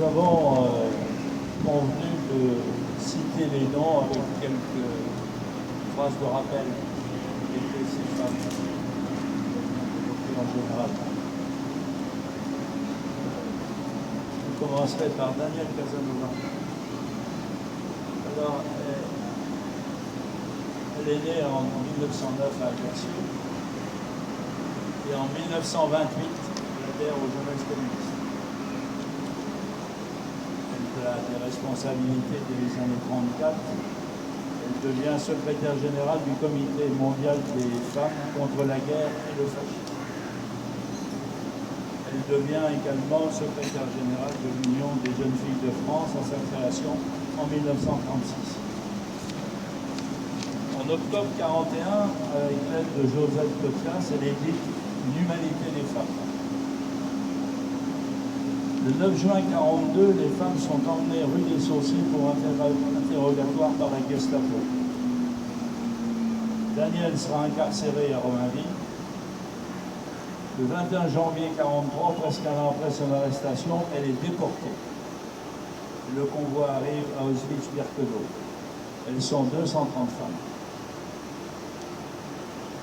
avons convenu de citer les noms avec quelques phrases de rappel qui étaient ces femmes en général. Je commencerai par Daniel Casanova. Alors, elle est née en 1909 à Ajaccio et en 1928, elle adhère aux Jeunesses communistes. Elle a des responsabilités dès les années 34. Elle devient secrétaire générale du Comité mondial des femmes contre la guerre et le fascisme. Elle devient également secrétaire générale de l'Union des jeunes filles de France à sa création en 1936. En octobre 1941, avec l'aide de Joseph Cotlas, elle édite Une humanité des femmes. Le 9 juin 1942, les femmes sont emmenées rue des Saussaies pour interrogatoire par la Gestapo. Danielle sera incarcérée à Romainville. Le 21 janvier 1943, presque un an après son arrestation, elle est déportée. Le convoi arrive à Auschwitz-Birkenau. Elles sont 230 femmes.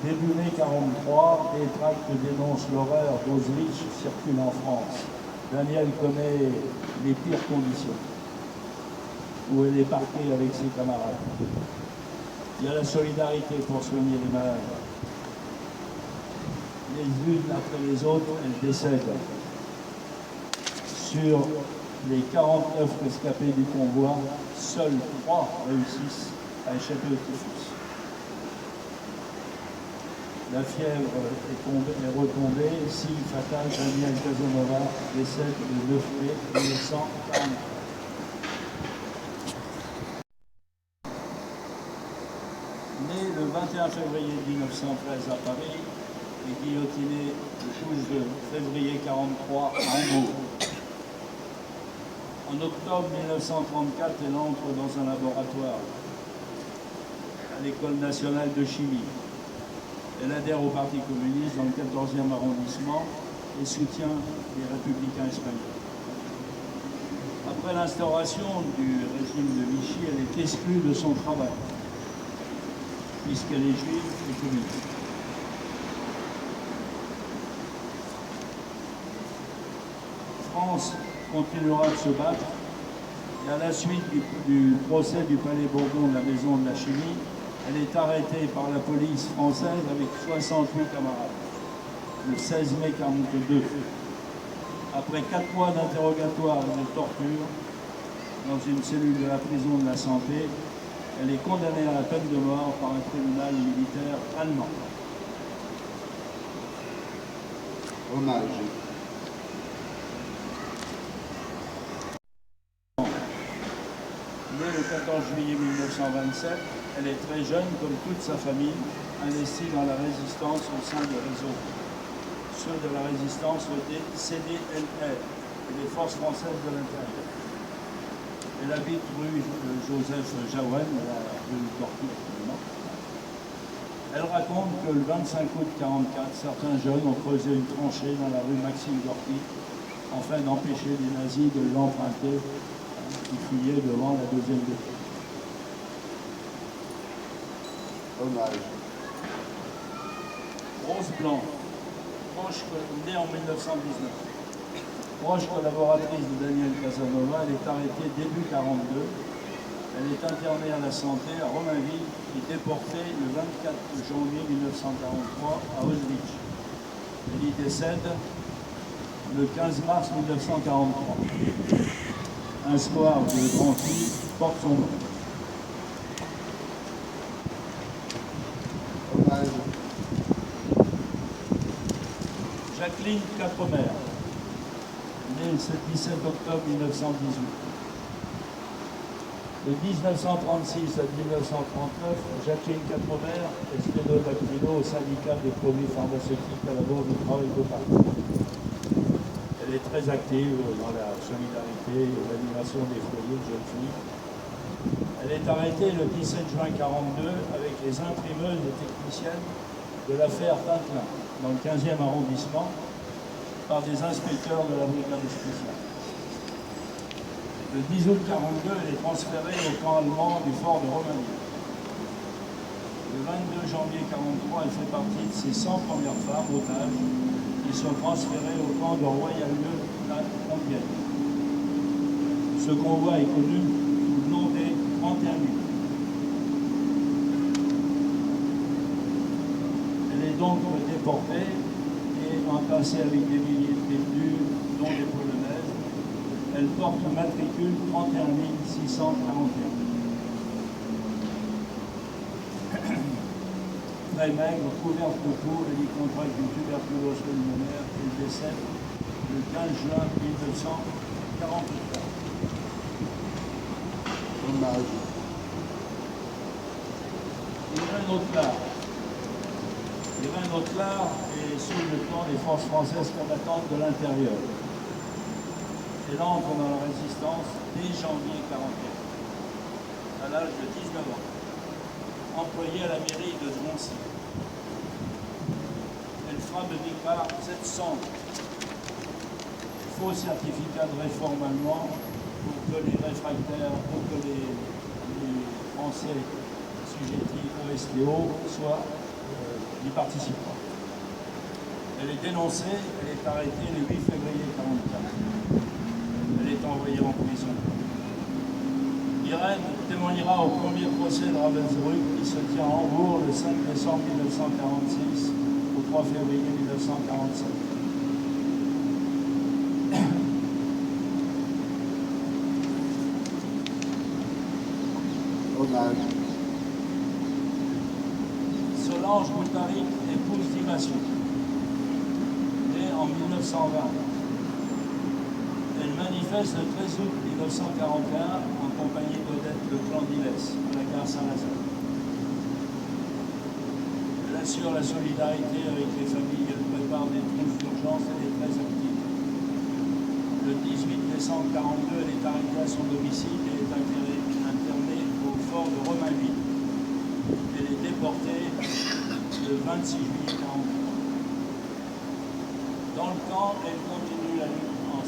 Début mai 1943, des tracts dénoncent l'horreur d'Auschwitz circulent en France. Danielle connaît les pires conditions, où elle est parquée avec ses camarades. Il y a la solidarité pour soigner les malades. Les unes après les autres, elles décèdent. Sur les 49 rescapés du convoi, seuls 3 réussissent à échapper au typhus. La fièvre est retombée, signe fatal, Daniel Casanova décède le 9 mai 1940. Né le 21 février 1913 à Paris et guillotiné le 12 février 1943 à Hambourg. En octobre 1934, elle entre dans un laboratoire à l'École nationale de chimie. Elle adhère au Parti communiste dans le 14e arrondissement et soutient les républicains espagnols. Après l'instauration du régime de Vichy, elle est exclue de son travail, puisqu'elle est juive et communiste. France continuera de se battre et à la suite du procès du Palais Bourbon de la Maison de la Chimie, elle est arrêtée par la police française avec 68 camarades, le 16 mai 1942. Après 4 mois d'interrogatoire et de torture, dans une cellule de la prison de la Santé, elle est condamnée à la peine de mort par un tribunal militaire allemand. Hommage. Née le 14 juillet 1927, elle est très jeune, comme toute sa famille, investie dans la résistance au sein des réseaux. Ceux de la résistance, le CDLR, et les forces françaises de l'intérieur. Elle habite rue Joseph Jaouen, la rue Gorky actuellement. Elle raconte que le 25 août 1944, certains jeunes ont creusé une tranchée dans la rue Maxime Gorky afin d'empêcher les nazis de l'emprunter qui fuyaient devant la deuxième défaite. Hommage. Rose Blanc, née en 1919. Proche collaboratrice de Daniel Casanova, elle est arrêtée début 1942. Elle est internée à la santé à Romainville et déportée le 24 janvier 1943 à Auschwitz. Elle y décède le 15 mars 1943. Un square de Granty porte son nom. Hommage. Jacqueline Quatremer, née le 17 octobre 1918. De 1936 à 1939, Jacqueline Quatremer est sténodactylo au syndicat des produits pharmaceutiques à la Bourse du Travail de Paris. Elle est très active dans la solidarité et l'animation des foyers de jeunes filles. Elle est arrêtée le 17 juin 1942 avec les imprimeuses et techniciennes de l'affaire Tintin, dans le 15e arrondissement, par des inspecteurs de la brigade spéciale. Le 10 août 1942, elle est transférée au camp allemand du fort de Roumanie. Le 22 janvier 1943, elle fait partie de ces 100 premières femmes otages qui sont transférées au camp de Royal-Lieu à Compiègne. Ce convoi est connu sous le nom des 31 000. Elle est donc déportée et entassée avec des milliers de détenus, dont des Polonaises. Elle porte le matricule 31 641. Très maigre, couverte de peau, elle y contracte une tuberculose pulmonaire et décède le 15 juin 1943. Hommage. Irène Autelard. Irène Autelard est sous-lieutenant des forces françaises combattantes de l'intérieur. Elle entre dans la résistance dès janvier 1941, à l'âge de 19 ans, employée à la mairie de Drancy. Elle fera de départ 700 faux certificats de réforme allemand pour que les réfractaires, pour que les Français assujettis au STO n'y participent pas. Elle est dénoncée, elle est arrêtée le 8 février 1944. Elle est envoyée en prison. Irène témoignera au premier procès de Ravensbrück qui se tient à Hambourg le 5 décembre 1946 au 3 février 1947. Hommage. Solange Boutaric, épouse d'Imasio, née en 1920. Elle manifeste le 13 août 1941 en compagnie d'Odette Leclandilès à la gare Saint-Lazare. Elle assure la solidarité avec les familles, elle prépare des trousses d'urgence, elle est très active. Le 18 décembre 1942, elle est arrêtée à son domicile et est internée au fort de Romainville. Elle est déportée le 26 juillet 1943. Dans le camp, elle continue la lutte en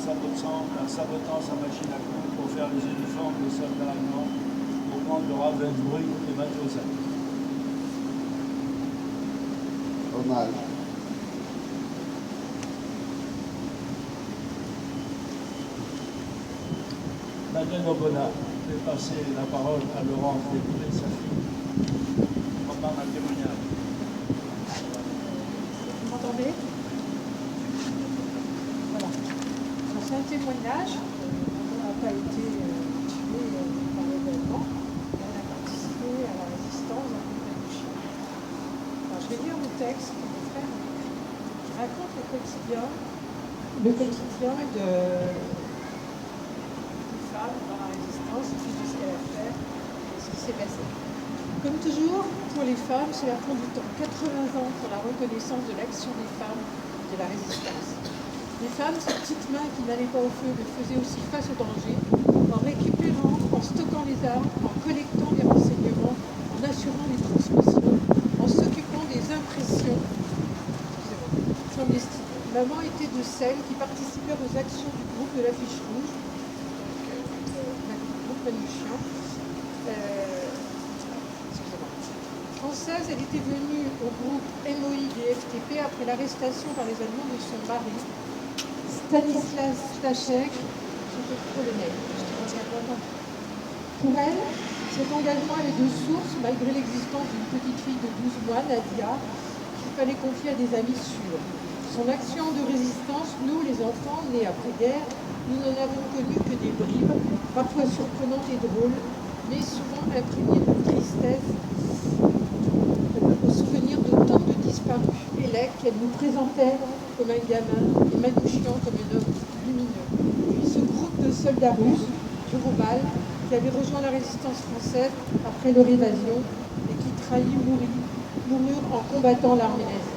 sabotant sa machine à coudre pour faire les uniformes des soldats allemands au camp de Ravensbrück et Mauthausen. Hommage. Madeleine Ogbonna, je vais passer la parole à Laurence Desboulay, sa fille. Pendant un témoignage. Vous m'entendez? Voilà. C'est un témoignage. On n'a pas été tué par l'événement. On a participé à la résistance dans le chien. Alors, je vais lire le texte que mon frère m'a écrit, qui raconte le quotidien des femmes dans la résistance, et puis de ce qu'elle a fait et ce qui s'est passé. Comme toujours, pour les femmes, cela prend du temps. 80 ans pour la reconnaissance de l'action des femmes de la résistance. Les femmes, ces petites mains qui n'allaient pas au feu, le faisaient aussi face au danger, en récupérant, en stockant les armes, en collectant les renseignements, en assurant les transmissions, en s'occupant des impressions. Clandestines. Maman était de celles qui participèrent aux actions du groupe de l'Affiche Rouge, groupe Manouchian. Française, elle était venue au groupe MOI des FTP après l'arrestation par les Allemands de son mari, Stanislas Stachek, c'était polonais. Pour elle, cet engagement avait de source, malgré l'existence d'une petite fille de 12 mois, Nadia, qu'il fallait confier à des amis sûrs. Son action de résistance, nous, les enfants, nés après-guerre, nous n'en avons connu que des bribes, parfois surprenantes et drôles, mais souvent imprégnées de tristesse, au souvenir de tant de disparus. Élec, qu'elle nous présentait comme un gamin, et Manouchian comme un homme lumineux. Puis ce groupe de soldats russes, Juroval, qui avait rejoint la résistance française après leur évasion et qui trahit moururent en combattant l'armée nazie.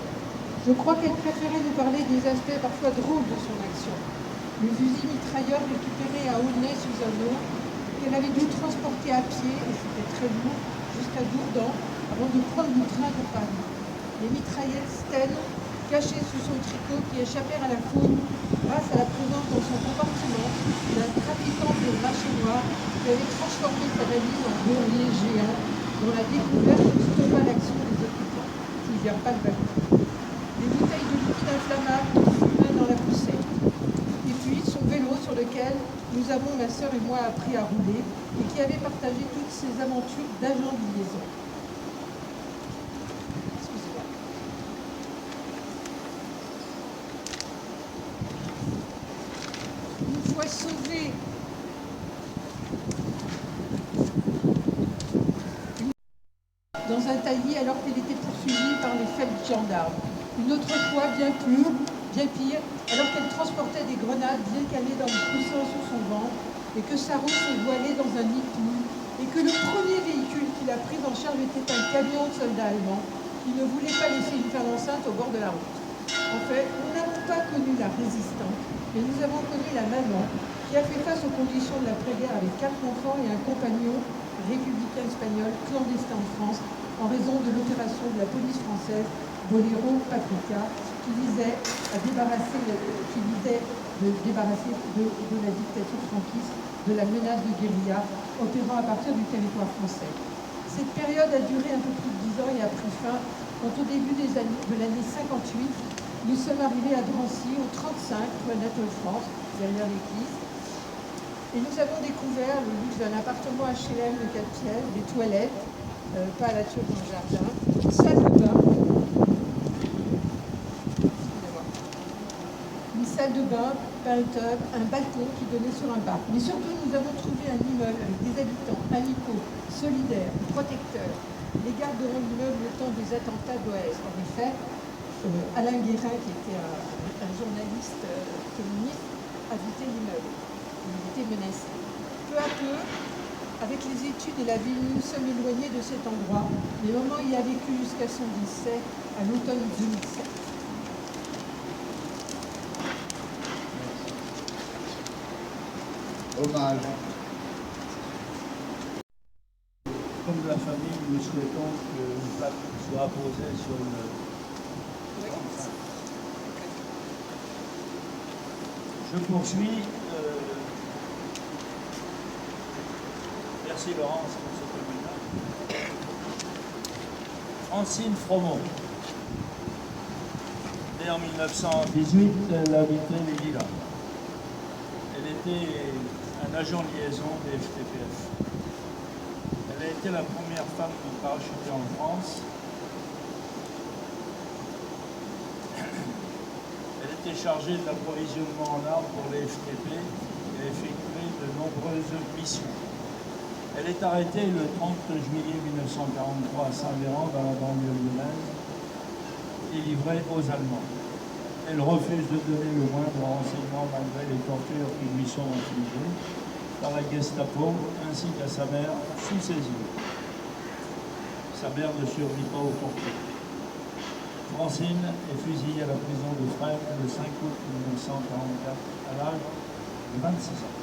Je crois qu'elle préférait nous parler des aspects parfois drôles de son action. Le fusil mitrailleur récupéré à Aulnay-sous-Anneau, qu'elle avait dû transporter à pied, et c'était très lourd, jusqu'à Dourdan, avant de prendre le train pour Paris. Les mitraillettes Sten cachés sous son tricot, qui échappèrent à la faune grâce à la présence dans son compartiment d'un trafiquant de marché noir qui avait transformé sa valise en beurrier géant, dont la découverte stoppa l'action des occupants. S'il n'y a pas de bateau. Des bouteilles de liquide inflammable qui fumaient dans la poussette. Et puis son vélo sur lequel nous avons, ma sœur et moi, appris à rouler et qui avait partagé toutes ses aventures d'agent de liaison. Excusez-moi. Une fois sauvé dans un taillis alors qu'elle était poursuivie par les faibles gendarmes. Une autre fois, bien pire, alors qu'elle transportait des grenades bien calées dans le coussin sous son ventre et que sa roue s'est voilée dans un nid de pluie et que le premier véhicule qu'il a pris en charge était un camion de soldats allemands qui ne voulait pas laisser une femme enceinte au bord de la route. En fait, nous n'avons pas connu la résistante, mais nous avons connu la maman qui a fait face aux conditions de l'après-guerre avec 4 enfants et un compagnon républicain espagnol clandestin en France en raison de l'opération de la police française Boléro Paprika qui visait de débarrasser de la dictature franquiste de la menace de guérilla opérant à partir du territoire français. Cette période a duré un peu plus de 10 ans et a pris fin quand au début de l'année 58, nous sommes arrivés à Drancy au 35 rue Anatole France, derrière l'église. Et nous avons découvert le luxe d'un appartement HLM de 4 pièces, des toilettes, pas à la turque dans le jardin, une salle de bain, un tub, un balcon qui donnait sur un bar. Mais surtout, nous avons trouvé un immeuble avec des habitants amicaux, solidaires, protecteurs. Les gardes de l'immeuble le temps des attentats d'Oès. En effet, Alain Guérin, qui était un journaliste communiste, habitait l'immeuble. Il était menacé. Peu à peu, avec les études et la vie, nous nous sommes éloignés de cet endroit. Mais maman y a vécu jusqu'à son décès à l'automne 2007. Hommage. Comme la famille, nous souhaitons qu'une plaque soit apposée sur le... Je poursuis. Merci Laurence pour ce témoignage. Francine Fromont. Née en 1918, elle habitait les Lilas. Elle était un agent de liaison des FTPF. Elle a été la première femme parachutée en France. Elle était chargée de l'approvisionnement en armes pour les FTP et a effectué de nombreuses missions. Elle est arrêtée le 30 juillet 1943 à Saint-Véran, dans la banlieue lyonnaise, et livrée aux Allemands. Elle refuse de donner le moindre renseignement malgré les tortures qui lui sont infligées par la Gestapo ainsi qu'à sa mère sous ses yeux. Sa mère ne survit pas au portrait. Francine est fusillée à la prison de Fresnes le 5 août 1944 à l'âge de 26 ans.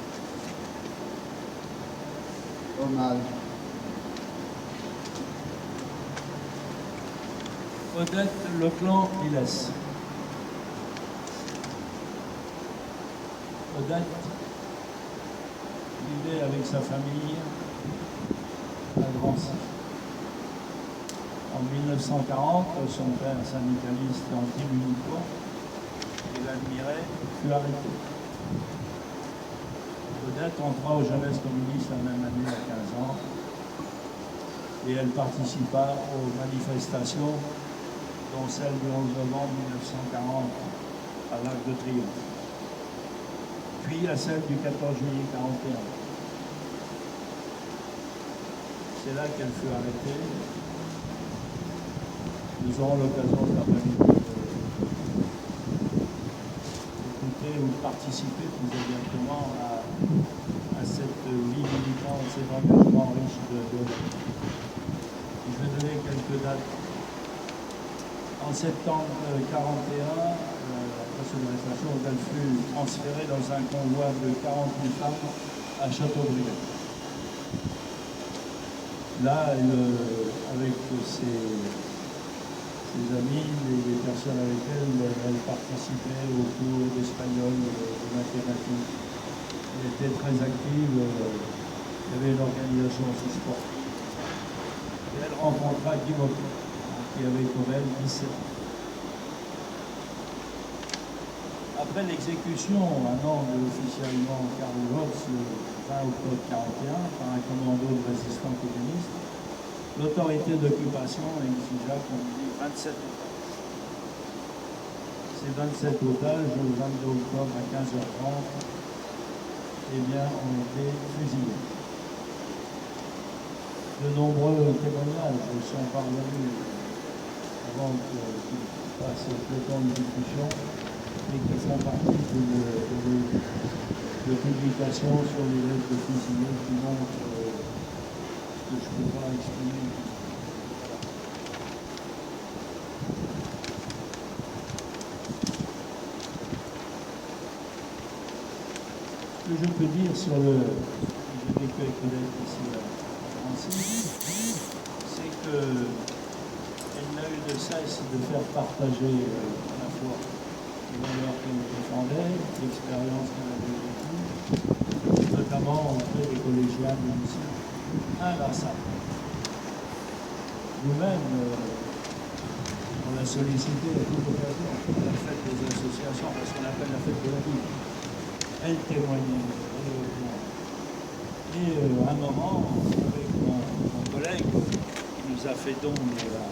Hommage. Odette Leclan-Ilès. Odette vivait avec sa famille à Drancy. En 1940, son père syndicaliste anti-munico, qu'il admirait, fut arrêté. Odette entra aux jeunesses communistes la même année à 15 ans et elle participa aux manifestations, dont celle du 11 novembre 1940 à l'Arc de Triomphe, puis à celle du 14 juillet 1941. C'est là qu'elle fut arrêtée. Nous aurons l'occasion de d'écouter ou de participer plus exactement à cette vie militante, cet engagement riche de l'Odette. Je vais donner quelques dates. En septembre 1941, après cette arrestation, elle fut transférée dans un convoi de 40 000 femmes à Châteaubriand. Là, avec ses ses amis, les personnes avec lesquelles elle participait aux cours d'espagnol, de mathématiques. Elle était très active, il y avait une organisation aussi sportive. Et elle rencontra Guy Mocquet, qui avait quand même 17 ans. Après l'exécution, un an de officiellement Karl Gotz, le 20 octobre 1941, par un commando de résistants communistes, l'autorité d'occupation exigea qu'on dit 27 otages. Ces 27 otages, le 22 octobre à 15h30, eh bien, ont été fusillés. De nombreux témoignages sont parvenus avant qu'il passe le temps de discussion et qui font partie de publications sur les lettres de fusillés qui montrent ce que je ne peux pas exprimer. Ce que je peux dire sur le... J'ai vécu avec Odette ici à Nancy, c'est qu'elle n'a eu de cesse de faire partager à la fois les valeurs qu'elle défendait, l'expérience qu'elle avait vécue, notamment auprès des collégiens du lycée, inlassable. Nous-mêmes, on a sollicité à toute occasion la fête des associations, parce qu'on appelle la fête de la vie. Elle témoignait. Et à un moment, avec mon collègue qui nous a fait don de la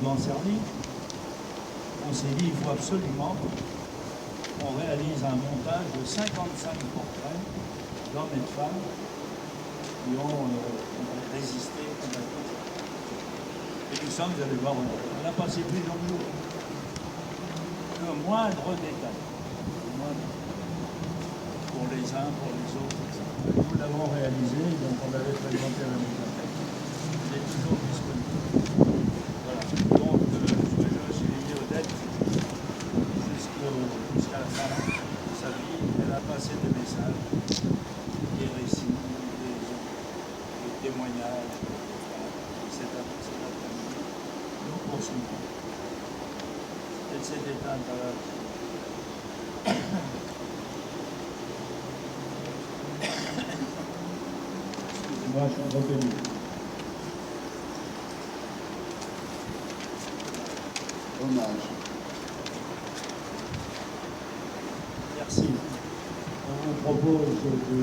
Blanc Servi, on s'est dit il faut absolument qu'on réalise un montage de 55 portraits d'hommes et de femmes qui ont résisté contre la crise. Et nous sommes allés voir, on a passé plusieurs jours. Le moindre détail. Pour les uns, pour les autres, etc. Nous l'avons réalisé, donc on l'avait présenté à la bibliothèque. Il est toujours disponible. Voilà. Donc, ce que je suis lié Odette jusqu'à la fin de sa vie, elle a passé des messages, des récits, des témoignages. Cet après-midi, nous poursuivons. Elle s'est éteinte à la... Moi, je suis reconnu. Hommage. Merci. On vous propose de